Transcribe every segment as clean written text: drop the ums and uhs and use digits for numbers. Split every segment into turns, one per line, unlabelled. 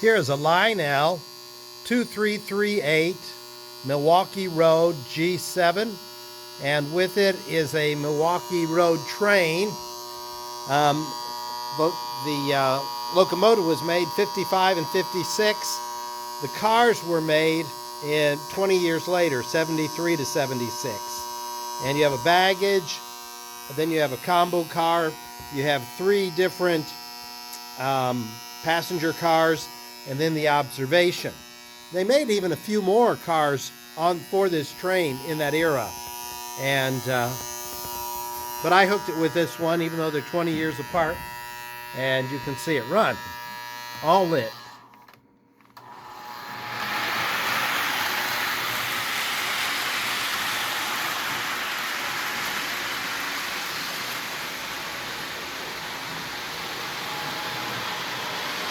Here is a Lionel 2338 Milwaukee Road G7, and with it is a Milwaukee Road train. The locomotive was made 55 and 56. The cars were made in 20 years later, 73 to 76. And you have a baggage, then you have a combo car, you have 3 different passenger cars, and then the observation. They made even a few more cars for this train in that era, and but I hooked it with this one, even though they're 20 years apart, and you can see it run, all lit.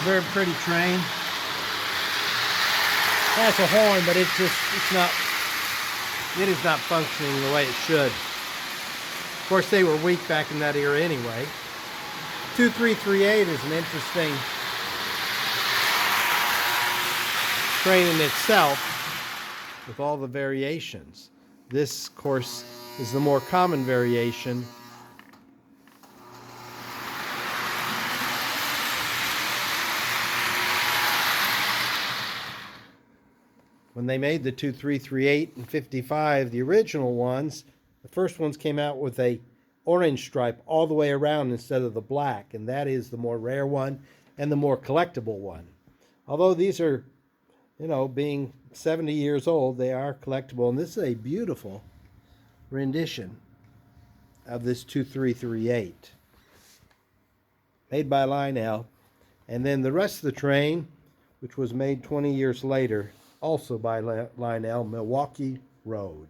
Very pretty train. Has a horn, but it is not functioning the way it should. Of course, they were weak back in that era anyway. 2338 is an interesting train in itself with all the variations. This, of course, is the more common variation. When they made the 2338 and 55, the original ones, the first ones came out with a orange stripe all the way around instead of the black, and that is the more rare one and the more collectible one. Although these are, being 70 years old, they are collectible, and this is a beautiful rendition of this 2338 made by Lionel. And then the rest of the train, which was made 20 years later, also by Lionel, Milwaukee Road.